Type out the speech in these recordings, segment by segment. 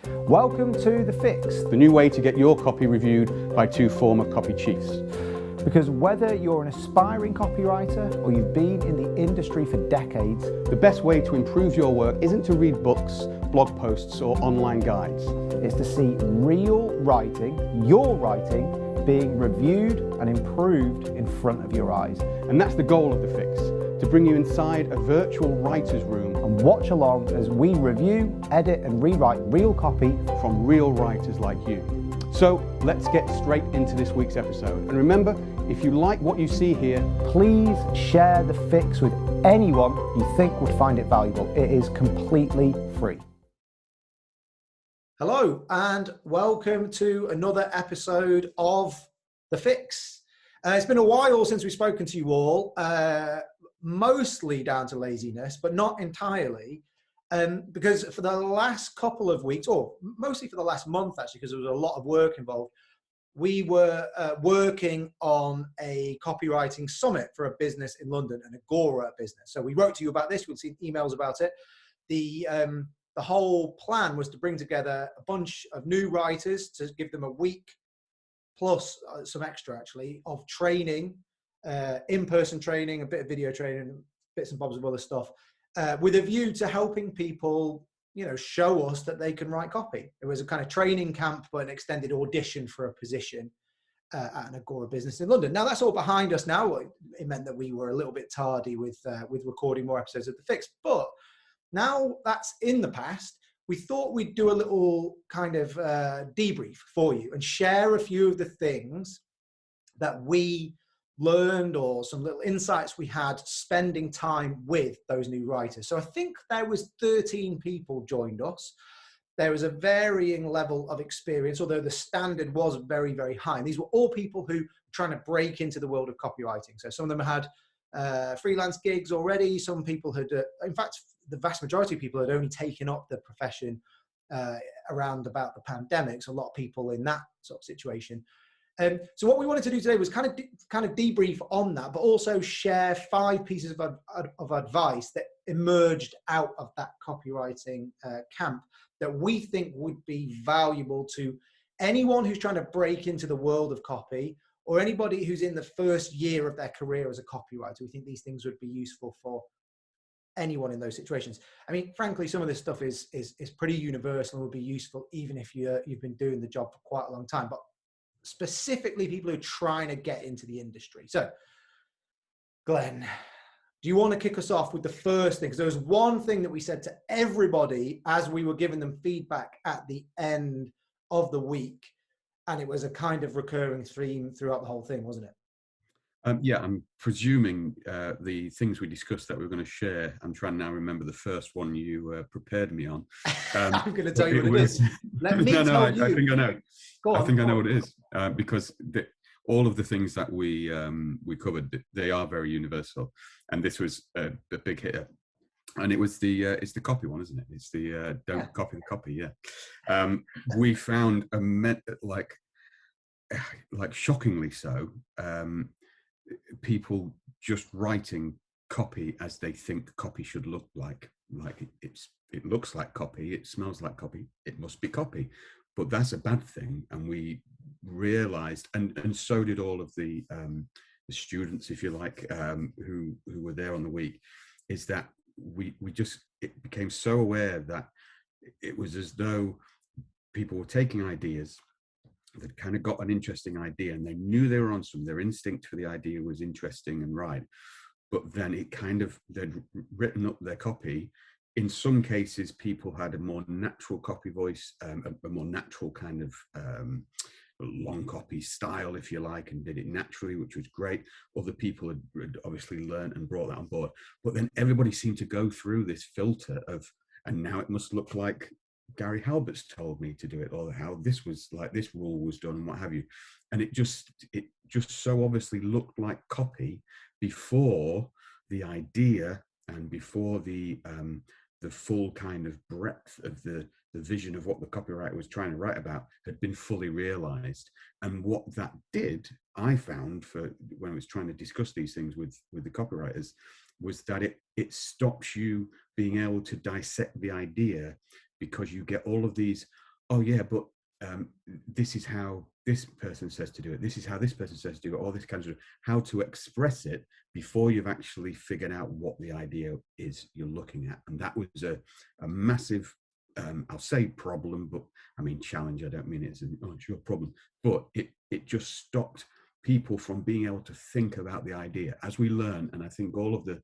Welcome to The Fix, the new way to get your copy reviewed by two former copy chiefs. because whether you're an aspiring copywriter or you've been in the industry for decades, The best way to improve your work isn't to read books, blog posts, or online guides. is to see real writing, your writing, being reviewed and improved in front of your eyes. And that's the goal of The Fix, to bring you inside a virtual writer's room And watch along as we review, edit and rewrite real copy. from real writers like you. So let's get straight into this week's episode. And remember, if you like what you see here, Please share The Fix with anyone you think would find it valuable. It is completely free. Hello and welcome to another episode of The Fix. It's been a while since we've spoken to you all, mostly down to laziness, but not entirely. Because for the last couple of weeks, or mostly for the last month actually, because there was a lot of work involved, we were working on a copywriting summit for a business in London, an Agora business. So we wrote to you about this, we've seen emails about it. The whole plan was to bring together a bunch of new writers to give them a week plus some extra actually of training, in-person training, a bit of video training, bits and bobs of other stuff, with a view to helping people, show us that they can write copy. It was a kind of training camp, but an extended audition for a position at an Agora business in London. Now that's all behind us now. It meant that we were a little bit tardy with recording more episodes of The Fix, but now that's in the past. We thought we'd do a little kind of debrief for you and share a few of the things that we learned or some little insights we had spending time with those new writers. So I think there was 13 people joined us. There was a varying level of experience, although the standard was very, very high. And these were all people who were trying to break into the world of copywriting. So some of them had freelance gigs already. Some people had, in fact, the vast majority of people had only taken up the profession around about the pandemic. So a lot of people in that sort of situation. So what we wanted to do today was kind of debrief on that, but also share 5 pieces of advice that emerged out of that copywriting camp that we think would be valuable to anyone who's trying to break into the world of copy, or anybody who's in the first year of their career as a copywriter. We think these things would be useful for anyone in those situations. I mean, frankly, some of this stuff is pretty universal and would be useful even if you've been doing the job for quite a long time, but specifically people who are trying to get into the industry. So, Glenn, do you want to kick us off with the first thing? Because there was one thing that we said to everybody as we were giving them feedback at the end of the week, and it was a kind of recurring theme throughout the whole thing, wasn't it? yeah, I'm presuming the things we discussed that we were going to share. I'm trying to now remember the first one you prepared me on. I'm going to tell you what it is. Let me tell you. I think I know. I think I know what it is because all of the things that we covered, they are very universal, and this was a big hitter. And it was it's the copy one, isn't it? It's the don't copy the copy. Yeah, we found like shockingly so. People just writing copy as they think copy should look like it looks like copy, it smells like copy, it must be copy, but that's a bad thing. And we realized, and so did all of the students, if you like, who were there on the week, is that it became so aware that it was as though people were taking ideas. They'd kind of got an interesting idea and they knew they were on something. Their instinct for the idea was interesting and right. But then they'd written up their copy. In some cases, people had a more natural copy voice, a more natural kind of long copy style, if you like, and did it naturally, which was great. Other people had obviously learned and brought that on board. But then everybody seemed to go through this filter of, and now it must look like Gary Halbert's told me to do it, or how this was like this rule was done and what have you. And it just so obviously looked like copy before the idea and before the full kind of breadth of the vision of what the copywriter was trying to write about had been fully realized. And what that did, I found, for when I was trying to discuss these things with the copywriters, was that it stops you being able to dissect the idea, because you get all of these oh yeah, but this is how this person says to do it. This is how this person says to do it. All this kind of how to express it before you've actually figured out what the idea is you're looking at. And that was a massive, I'll say problem, but I mean challenge. I don't mean it's it's your problem, but it just stopped people from being able to think about the idea as we learn. And I think all of the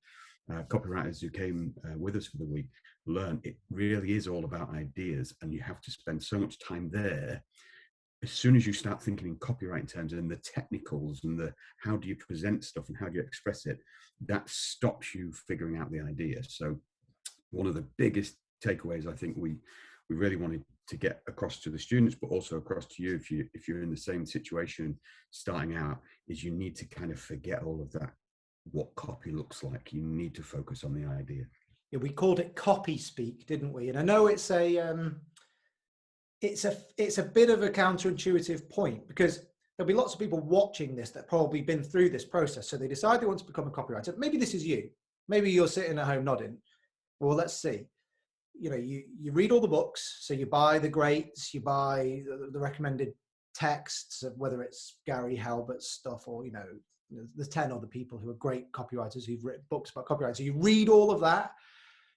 copywriters who came with us for the week learn it really is all about ideas, and you have to spend so much time there. As soon as you start thinking in copywriting terms and the technicals and the how do you present stuff and how do you express it, that stops you figuring out the idea. So one of the biggest takeaways I think we really wanted to get across to the students, but also across to you if you're in the same situation starting out, is you need to kind of forget all of that, what copy looks like. You need to focus on the idea. Yeah, we called it copy speak, didn't we? And I know it's a bit of a counterintuitive point, because there'll be lots of people watching this that probably been through this process. So they decide they want to become a copywriter. Maybe this is you. Maybe you're sitting at home nodding. Well, let's see. You know, you read all the books. So you buy the greats, you buy the recommended texts of whether it's Gary Halbert's stuff or, you know, there's 10 other people who are great copywriters who've written books about copywriting. So you read all of that.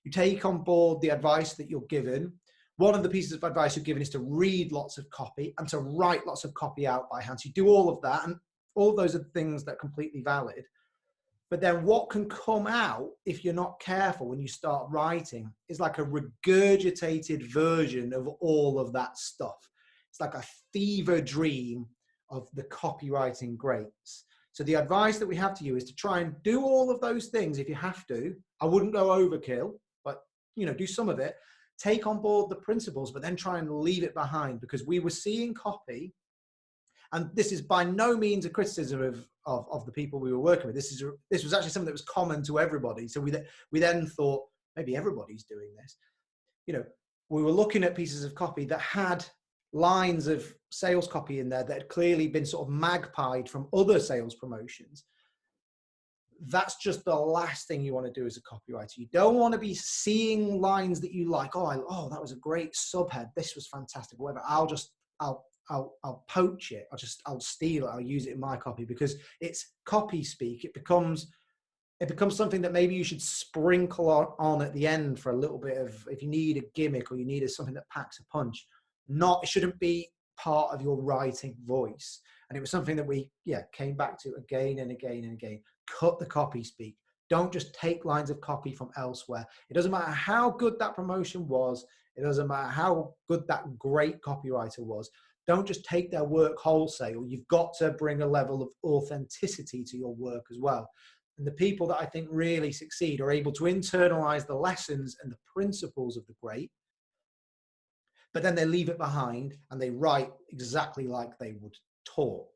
You take on board the advice that you're given. One of the pieces of advice you're given is to read lots of copy and to write lots of copy out by hand. So you do all of that, and all of those are things that are completely valid. But then what can come out if you're not careful when you start writing is like a regurgitated version of all of that stuff. It's like a fever dream of the copywriting greats. So the advice that we have to you is to try and do all of those things if you have to. I wouldn't go overkill, but you know, do some of it. Take on board the principles, but then try and leave it behind, because we were seeing copy, and this is by no means a criticism of the people we were working with. This was actually something that was common to everybody. So we then thought, maybe everybody's doing this. You know, we were looking at pieces of copy that had lines of sales copy in there that had clearly been sort of magpied from other sales promotions. That's just the last thing you want to do as a copywriter. You don't want to be seeing lines that you like. Oh, that was a great subhead. This was fantastic. Whatever. I'll poach it. I'll steal it. I'll use it in my copy, because it's copy speak. It becomes something that maybe you should sprinkle on at the end for a little bit of, if you need a gimmick or you need something that packs a punch. It shouldn't be part of your writing voice. And it was something that we came back to again and again and again. Cut the copy speak. Don't just take lines of copy from elsewhere. It doesn't matter how good that promotion was. It doesn't matter how good that great copywriter was. Don't just take their work wholesale. You've got to bring a level of authenticity to your work as well. And the people that I think really succeed are able to internalize the lessons and the principles of the great, but then they leave it behind and they write exactly like they would talk.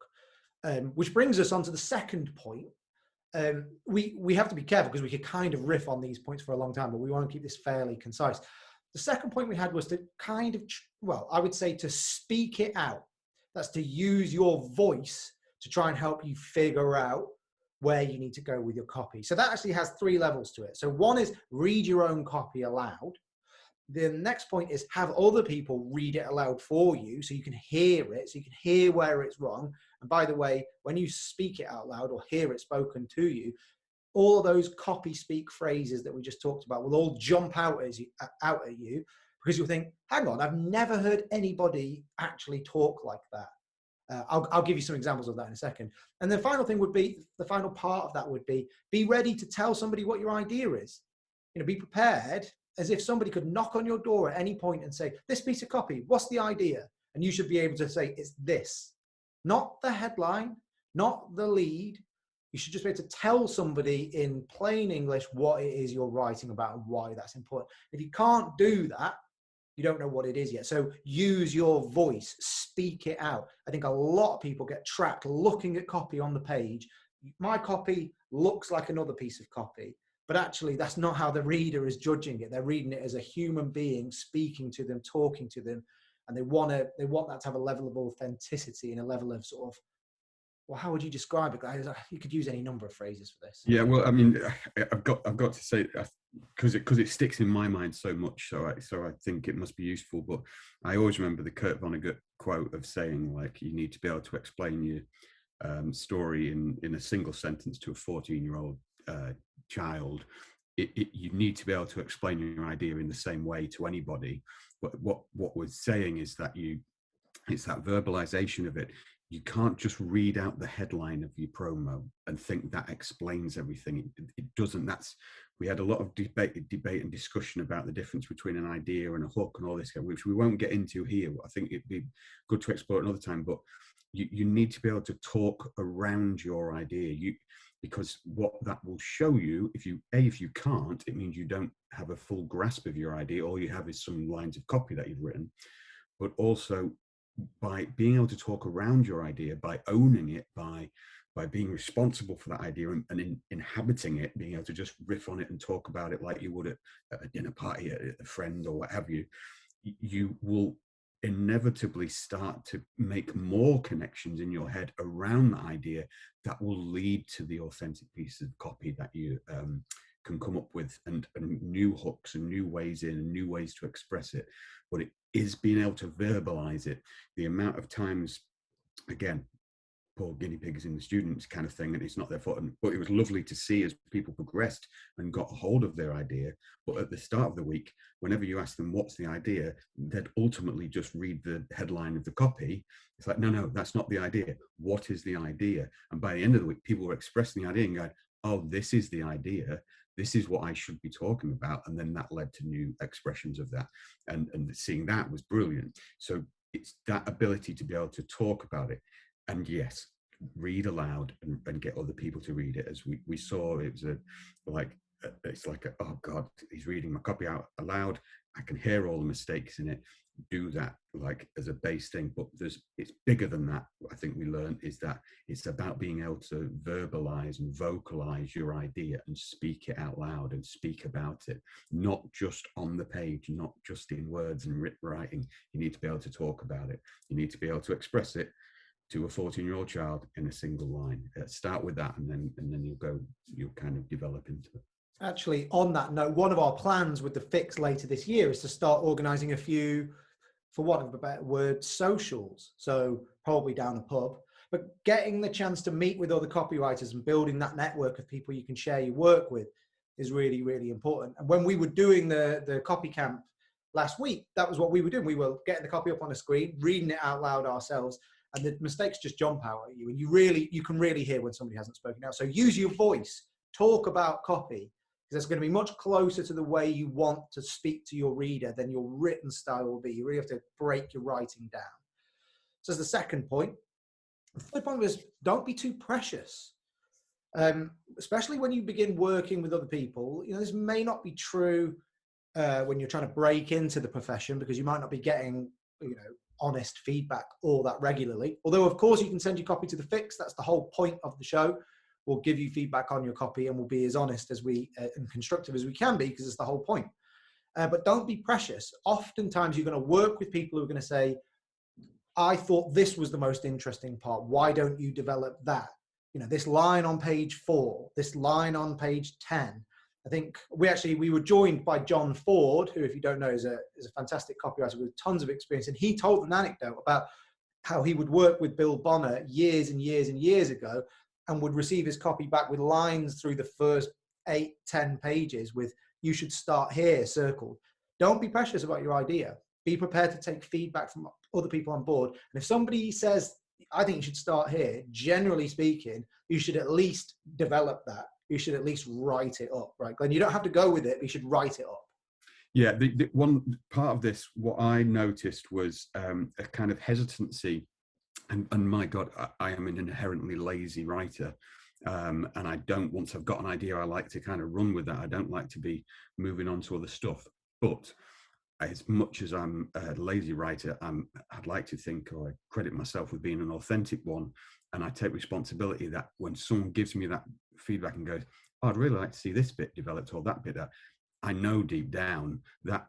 Which brings us on to the second point. We have to be careful, because we could kind of riff on these points for a long time, but we want to keep this fairly concise. The second point we had was to kind of, I would say to speak it out. That's to use your voice to try and help you figure out where you need to go with your copy. So that actually has 3 levels to it. So one is read your own copy aloud. The next point is have other people read it aloud for you, so you can hear it, so you can hear where it's wrong. And by the way, when you speak it out loud or hear it spoken to you, all of those copy speak phrases that we just talked about will all jump out at you, because you'll think, hang on, I've never heard anybody actually talk like that. I'll give you some examples of that in a second. And the final thing would be, the final part of that would be ready to tell somebody what your idea is. You know, be prepared as if somebody could knock on your door at any point and say, this piece of copy, what's the idea? And you should be able to say, it's this. Not the headline, not the lead. You should just be able to tell somebody in plain English what it is you're writing about and why that's important. If you can't do that, you don't know what it is yet. So use your voice, speak it out. I think a lot of people get trapped looking at copy on the page. My copy looks like another piece of copy, but actually that's not how the reader is judging it. They're reading it as a human being speaking to them, talking to them, and they want that to have a level of authenticity and a level of sort of, well, how would you describe it? You could use any number of phrases for this. Yeah, well, I mean, I've got to say, it sticks in my mind so much. So I think it must be useful. But I always remember the Kurt Vonnegut quote of saying, like, you need to be able to explain your story in a single sentence to a 14-year-old child. You need to be able to explain your idea in the same way to anybody. But what we're saying is that it's that verbalization of it. You can't just read out the headline of your promo and think that explains everything. It doesn't. We had a lot of debate and discussion about the difference between an idea and a hook and all this, which we won't get into here. I think it'd be good to explore another time, but you need to be able to talk around your idea. Because what that will show you, if you can't, it means you don't have a full grasp of your idea. All you have is some lines of copy that you've written. But also, by being able to talk around your idea, by owning it, by being responsible for that idea and inhabiting it, being able to just riff on it and talk about it like you would at a dinner party, at a friend or what have you, you will inevitably start to make more connections in your head around the idea that will lead to the authentic piece of copy that you can come up with, and new hooks and new ways in and new ways to express it. But it is being able to verbalize it. The amount of times, again, poor guinea pigs in the students kind of thing, and it's not their fault. But it was lovely to see as people progressed and got a hold of their idea. But at the start of the week, whenever you ask them what's the idea, they'd ultimately just read the headline of the copy. It's like, no, that's not the idea. What is the idea? And by the end of the week, people were expressing the idea and going, oh, this is the idea. This is what I should be talking about. And then that led to new expressions of that. And seeing that was brilliant. So it's that ability to be able to talk about it. And yes, read aloud and get other people to read it. As we saw, it was it's like oh God, he's reading my copy out aloud. I can hear all the mistakes in it. Do that like as a base thing, but it's bigger than that. I think we learned is that it's about being able to verbalize and vocalize your idea and speak it out loud and speak about it, not just on the page, not just in words and writing. You need to be able to talk about it. You need to be able to express it to a 14-year-old child in a single line. Start with that, and then you'll kind of develop into it. Actually, on that note, one of our plans with the Fix later this year is to start organizing a few, for want of a better word, socials. So probably down a pub, but getting the chance to meet with other copywriters and building that network of people you can share your work with is really, really important. And when we were doing the copy camp last week, that was what we were doing. We were getting the copy up on a screen, reading it out loud ourselves, and the mistakes just jump out at you. And you can really hear when somebody hasn't spoken out. So use your voice, talk about copy, because it's going to be much closer to the way you want to speak to your reader than your written style will be. You really have to break your writing down. So that's the second point. The third point was, don't be too precious. Especially when you begin working with other people. This may not be true when you're trying to break into the profession, because you might not be getting, honest feedback all that regularly. Although, of course, you can send your copy to the Fix. That's the whole point of the show. We'll give you feedback on your copy, and we'll be as honest as and constructive as we can be, because it's the whole point. But don't be precious. Oftentimes, you're going to work with people who are going to say, I thought this was the most interesting part. Why don't you develop that? This line on page 4, this line on page 10. I think we were joined by John Ford, who, if you don't know, is a fantastic copywriter with tons of experience. And he told an anecdote about how he would work with Bill Bonner years and years and years ago, and would receive his copy back with lines through the first 8-10 pages with, you should start here, circled. Don't be precious about your idea. Be prepared to take feedback from other people on board. And if somebody says, I think you should start here, generally speaking, you should at least develop that. You should at least write it up, right, Glenn? You don't have to go with it, but you should write it up. Yeah, the one part of this, what I noticed was a kind of hesitancy. And my God, I am an inherently lazy writer. And I don't, once I've got an idea, I like to kind of run with that. I don't like to be moving on to other stuff. But as much as I'm a lazy writer, I'd like to think, or I credit myself with being an authentic one. And I take responsibility that when someone gives me that feedback and goes, oh, I'd really like to see this bit developed or that bit, that I know deep down that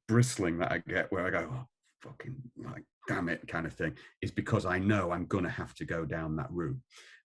bristling that I get where I go, oh, fucking like, damn it kind of thing, is because I know I'm going to have to go down that route.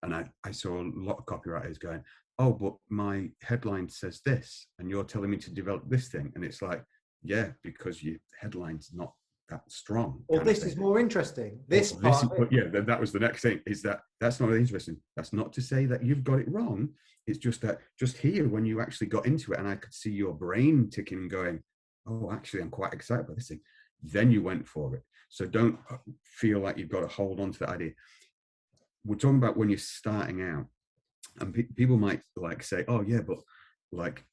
And I saw a lot of copywriters going, oh, but my headline says this, and you're telling me to develop this thing. And it's like, yeah, because your headline's not that strong. Or this is more interesting. This This is, part. but yeah, that was the next thing, is that's not really interesting. That's not to say that you've got it wrong. It's just that just here, when you actually got into it and I could see your brain ticking and going, oh, actually, I'm quite excited about this thing. Then you went for it. So don't feel like you've got to hold on to that idea. We're talking about when you're starting out, and people might like say, oh yeah, but like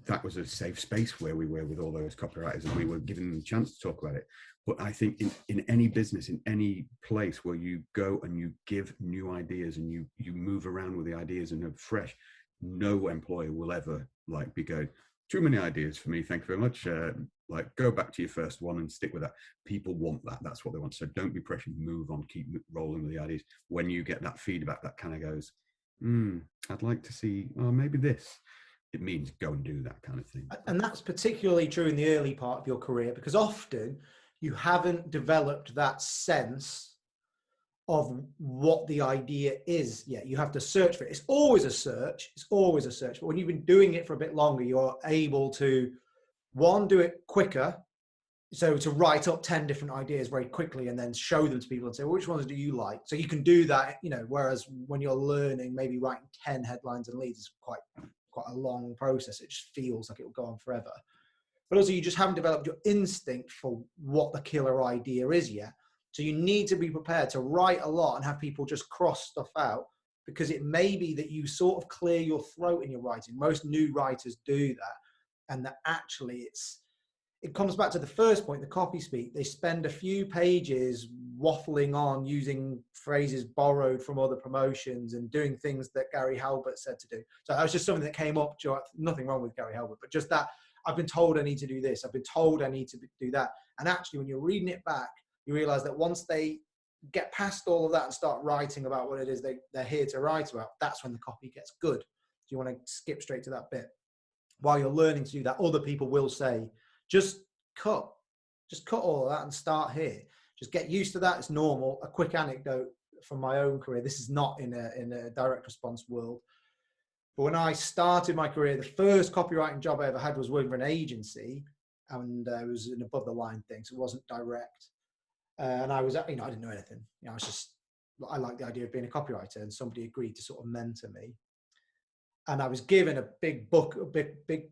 that was a safe space where we were with all those copywriters and we were giving them a chance to talk about it. But I think in any business, in any place where you go and you give new ideas and you move around with the ideas and are fresh, no employer will ever like be going, too many ideas for me, thank you very much, like go back to your first one and stick with that. People want that. That's what they want. So don't be pressured, move on, keep rolling with the ideas. When you get that feedback that kind of goes, I'd like to see, oh, maybe this, it means go and do that kind of thing. And that's particularly true in the early part of your career, because often you haven't developed that sense of what the idea is yet. You have to search for it. It's always a search. It's always a search. But when you've been doing it for a bit longer, you're able to, one, do it quicker. So to write up 10 different ideas very quickly and then show them to people and say, well, which ones do you like? So you can do that, you know, whereas when you're learning, maybe writing 10 headlines and leads is quite a long process. It just feels like it will go on forever. But also you just haven't developed your instinct for what the killer idea is yet. So you need to be prepared to write a lot and have people just cross stuff out, because it may be that you sort of clear your throat in your writing. Most new writers do that. And that actually it comes back to the first point, the copy speak. They spend a few pages waffling on, using phrases borrowed from other promotions and doing things that Gary Halbert said to do. So that was just something that came up. Nothing wrong with Gary Halbert, but just that I've been told I need to do this. I've been told I need to do that. And actually, when you're reading it back, you realize that once they get past all of that and start writing about what it is they're here to write about, that's when the copy gets good. So you want to skip straight to that bit. While you're learning to do that, other people will say, just cut all of that and start here. Just get used to that. It's normal. A quick anecdote from my own career. This is not in a direct response world. But when I started my career, the first copywriting job I ever had was working for an agency, and it was an above the line thing. So it wasn't direct. And I was, I didn't know anything. I liked the idea of being a copywriter, and somebody agreed to sort of mentor me. And I was given a big book, a big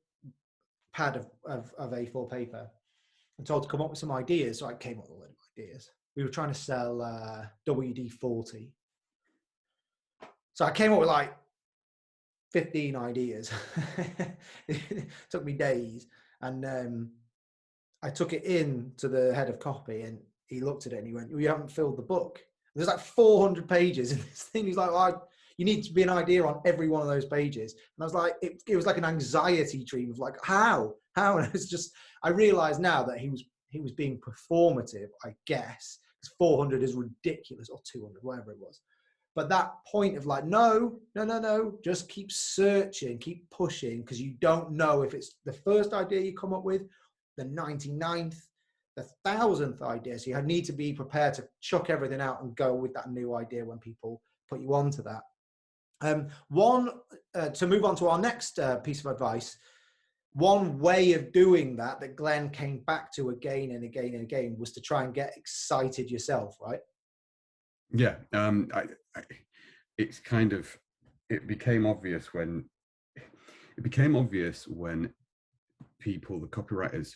pad of A4 paper, and told to come up with some ideas. So I came up with a lot of ideas. We were trying to sell WD-40. So I came up with like 15 ideas. It took me days. And I took it in to the head of copy, and he looked at it and he went, well, you haven't filled the book. There's like 400 pages in this thing. He's like, well, you need to be an idea on every one of those pages. And I was like, it was like an anxiety dream of like, how? And it's just, I realize now that he was being performative, I guess, because 400 is ridiculous, or 200, whatever it was. But that point of like, no, just keep searching, keep pushing, because you don't know if it's the first idea you come up with, the 99th, the 1000th idea. So you need to be prepared to chuck everything out and go with that new idea when people put you onto that. To move on to our next piece of advice, one way of doing that Glenn came back to again and again and again was to try and get excited yourself, right? Yeah. It's kind of, it became obvious when people, the copywriters,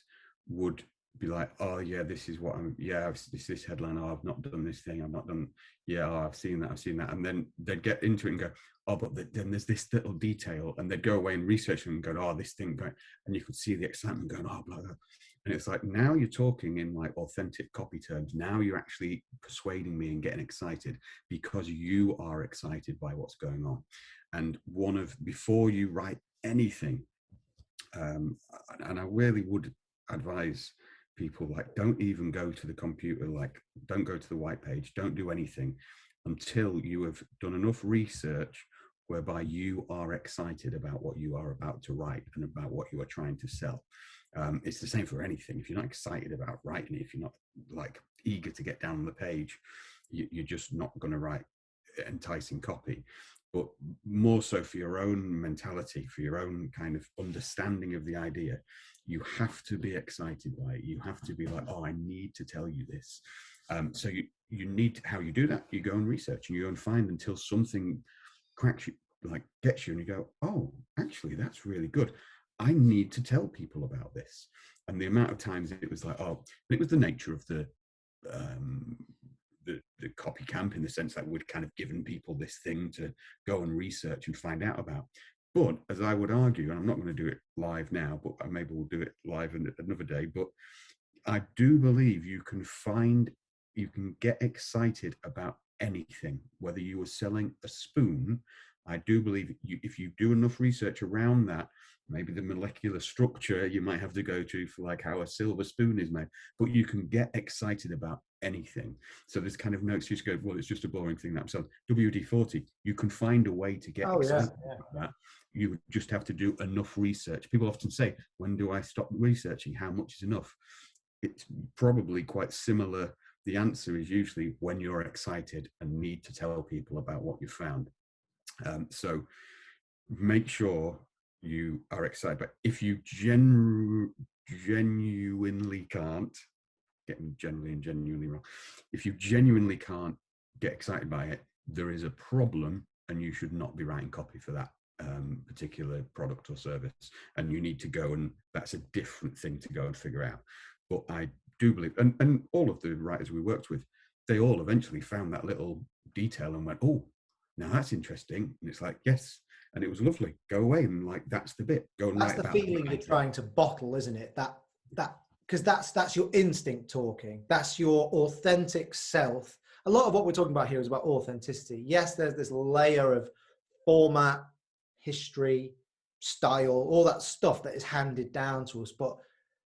would be like, oh yeah, this is what this headline, oh, I've not done this thing, I've not done, I've seen that. And then they'd get into it and go, oh, but then there's this little detail, and they'd go away and research and go, oh, this thing, and you could see the excitement going, oh, blah, blah. And it's like, now you're talking in like authentic copy terms. Now you're actually persuading me and getting excited because you are excited by what's going on. And before you write anything, and I really would advise people, like, don't even go to the computer, like, don't go to the white page, don't do anything until you have done enough research whereby you are excited about what you are about to write and about what you are trying to sell. It's the same for anything. If you're not excited about writing it, if you're not like eager to get down on the page, you're just not going to write. enticing copy, but more so for your own mentality, for your own kind of understanding of the idea. You have to be excited by it. You have to be like, oh, I need to tell you this. So you need, how you do that, you go and research and you go and find until something cracks you, like gets you, and you go, oh, actually, that's really good. I need to tell people about this. And the amount of times it was like, oh, it was the nature of the copy camp, in the sense that we'd kind of given people this thing to go and research and find out about. But as I would argue, and I'm not going to do it live now, but maybe we'll do it live another day, but I do believe you can get excited about anything, whether you were selling a spoon. I do believe if you do enough research around that, maybe the molecular structure you might have to go to for like how a silver spoon is made, but you can get excited about anything. So there's kind of no excuse to go, well, it's just a boring thing that I'm selling. WD-40, you can find a way to get excited about that. You just have to do enough research. People often say, when do I stop researching? How much is enough? It's probably quite similar. The answer is usually when you're excited and need to tell people about what you found. So make sure you are excited. But if you genuinely can't, getting generally and genuinely wrong, if you genuinely can't get excited by it, there is a problem, and you should not be writing copy for that particular product or service. And you need to go, and that's a different thing to go and figure out. But I do believe, and all of the writers we worked with, they all eventually found that little detail and went, oh, now that's interesting. And it's like, yes. And it was lovely. Go away and like, that's the bit. Go and That's write the about feeling it. you're trying to bottle, isn't it? Because that's your instinct talking. That's your authentic self. A lot of what we're talking about here is about authenticity. Yes, there's this layer of format, history, style, all that stuff that is handed down to us. But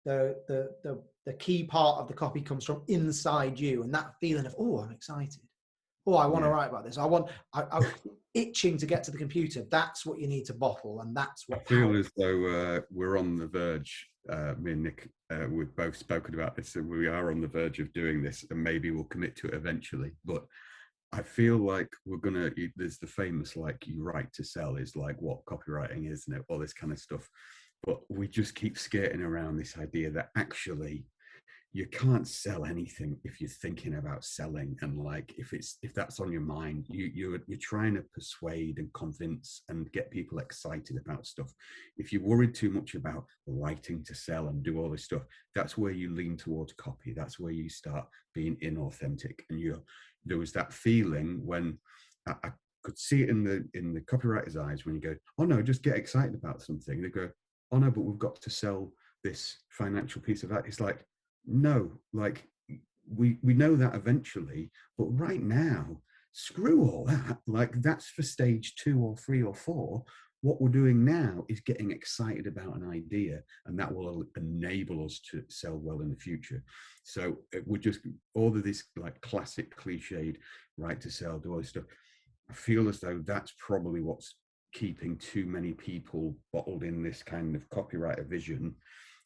the key part of the copy comes from inside you, and that feeling of, oh, I'm excited. Oh, I want to write about this. I'm itching to get to the computer. That's what you need to bottle, and that's what I feel as though we're on the verge. Me and Nick, we've both spoken about this, and we are on the verge of doing this, and maybe we'll commit to it eventually. But I feel like we're gonna. There's the famous, like, you write to sell is like what copywriting is, and all this kind of stuff. But we just keep skirting around this idea that actually you can't sell anything if you're thinking about selling. And like, if that's on your mind, you're trying to persuade and convince and get people excited about stuff. If you're worried too much about writing to sell and do all this stuff, that's where you lean towards copy. That's where you start being inauthentic. And there was that feeling when I could see it in the copywriter's eyes when you go, oh no, just get excited about something. They go, oh no, but we've got to sell this financial piece of that. It's like, no, like we know that eventually, but right now, screw all that. Like, that's for stage 2 or 3 or 4. What we're doing now is getting excited about an idea, and that will enable us to sell well in the future. So we're just all of this like classic cliched right to sell, do all this stuff. I feel as though that's probably what's keeping too many people bottled in this kind of copywriter vision,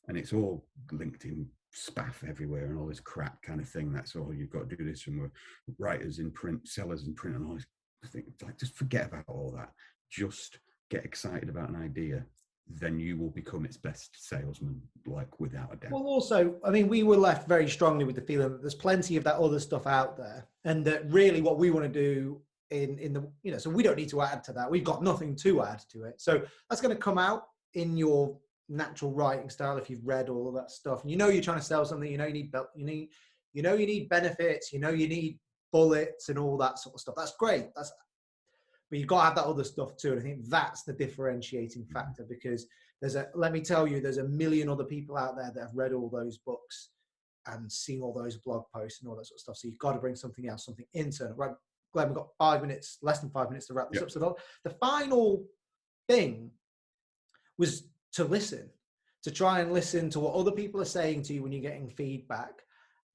and it's all LinkedIn spaff everywhere and all this crap kind of thing. That's all you've got to do. This, and we're writers in print, sellers in print, and all this thing. Like, just forget about all that. Just get excited about an idea, then you will become its best salesman, like, without a doubt. Well, also, I mean, we were left very strongly with the feeling that there's plenty of that other stuff out there, and that really what we want to do in the, so we don't need to add to that. We've got nothing to add to it. So that's going to come out in your natural writing style if you've read all of that stuff, and you're trying to sell something. You need benefits. You need bullets and all that sort of stuff. That's great. But you've got to have that other stuff too. And I think that's the differentiating factor, because let me tell you, there's a million other people out there that have read all those books and seen all those blog posts and all that sort of stuff. So you've got to bring something else, something internal. Right, Glenn, we've got 5 minutes, less than 5 minutes to wrap this up. So the final thing was to listen, to try and listen to what other people are saying to you when you're getting feedback,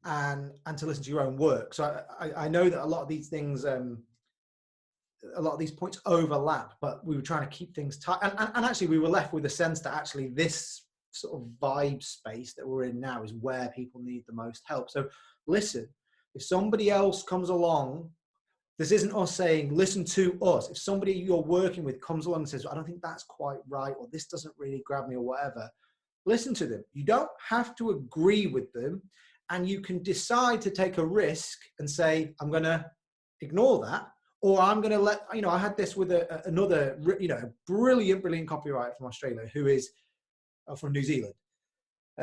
and to listen to your own work. So I know that a lot of these things, a lot of these points overlap, but we were trying to keep things tight. And actually we were left with a sense that actually this sort of vibe space that we're in now is where people need the most help. So listen, if somebody else comes along This isn't us saying, listen to us. If somebody you're working with comes along and says, I don't think that's quite right, or this doesn't really grab me, or whatever, listen to them. You don't have to agree with them, and you can decide to take a risk and say, I'm going to ignore that, or I'm going to let, I had this with another, brilliant copywriter from Australia who is from New Zealand.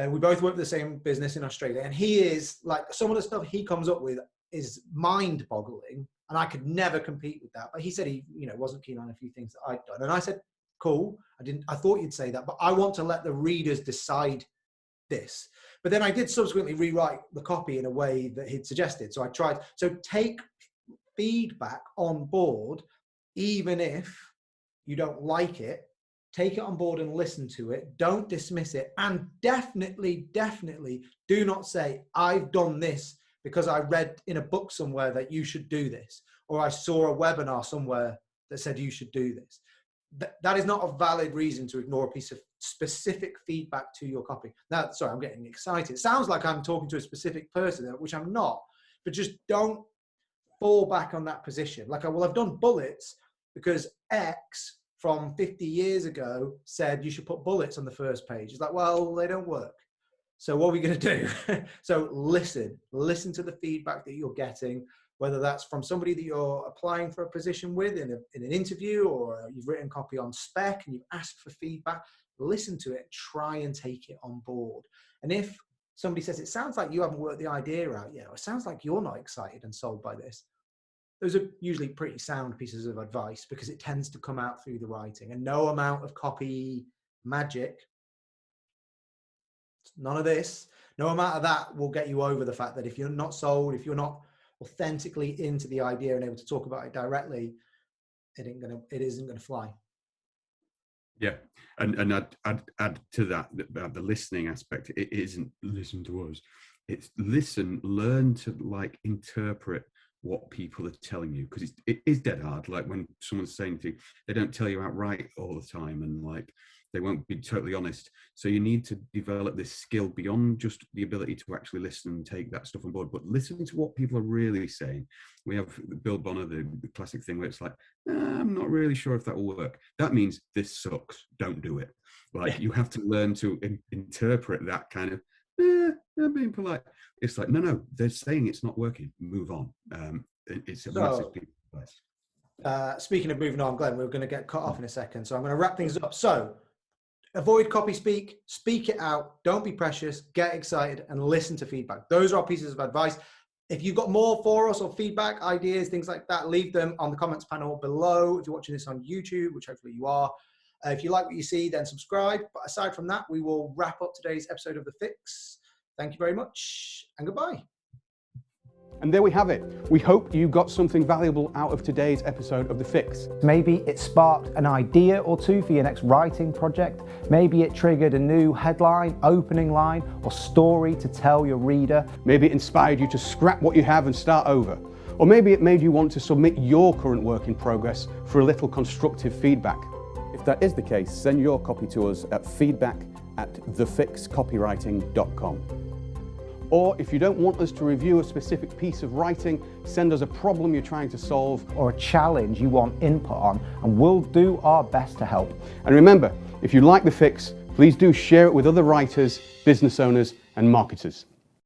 We both work for the same business in Australia, and he is like, some of the stuff he comes up with is mind-boggling, and I could never compete with that. But he said he, wasn't keen on a few things that I'd done, and I said, cool. I thought you'd say that, but I want to let the readers decide this. But then I did subsequently rewrite the copy in a way that he'd suggested. So I tried. So take feedback on board, even if you don't like it. Take it on board and listen to it. Don't dismiss it. And definitely do not say, I've done this because I read in a book somewhere that you should do this, or I saw a webinar somewhere that said you should do this. That is not a valid reason to ignore a piece of specific feedback to your copy. Now, sorry, I'm getting excited. It sounds like I'm talking to a specific person, which I'm not, but just don't fall back on that position. Like, I've done bullets because X from 50 years ago said you should put bullets on the first page. It's like, well, they don't work. So what are we going to do? So listen to the feedback that you're getting, whether that's from somebody that you're applying for a position with in an interview, or you've written copy on spec and you've asked for feedback. Listen to it, try and take it on board. And if somebody says, it sounds like you haven't worked the idea out yet, or it sounds like you're not excited and sold by this, those are usually pretty sound pieces of advice, because it tends to come out through the writing. And no amount of copy magic, none of this, no amount of that will get you over the fact that if you're not sold, if you're not authentically into the idea and able to talk about it directly, it isn't going to fly. Yeah, and I'd add to that about the listening aspect. It isn't listen to us. It's learn to interpret what people are telling you, because it is dead hard. Like when someone's saying to you, they don't tell you outright all the time, and they won't be totally honest. So you need to develop this skill beyond just the ability to actually listen and take that stuff on board, but listen to what people are really saying. We have Bill Bonner, the classic thing where it's like, I'm not really sure if that will work. That means this sucks. Don't do it. You have to learn to interpret that kind of, I'm being polite. It's like, no, they're saying it's not working. Move on. It's a massive piece of advice. Speaking of moving on, Glenn, we're going to get cut off in a second. So I'm going to wrap things up. So avoid copy speak it out. Don't be precious, get excited, and listen to feedback. Those are our pieces of advice. If you've got more for us or feedback, ideas, things like that, leave them on the comments panel below. If you're watching this on YouTube, which hopefully you are, if you like what you see, then subscribe. But aside from that, we will wrap up today's episode of The Fix. Thank you very much, and goodbye. And there we have it. We hope you got something valuable out of today's episode of The Fix. Maybe it sparked an idea or two for your next writing project. Maybe it triggered a new headline, opening line, or story to tell your reader. Maybe it inspired you to scrap what you have and start over. Or maybe it made you want to submit your current work in progress for a little constructive feedback. If that is the case, send your copy to us at feedback@thefixcopywriting.com. Or if you don't want us to review a specific piece of writing, send us a problem you're trying to solve, or a challenge you want input on, and we'll do our best to help. And remember, if you like The Fix, please do share it with other writers, business owners, and marketers.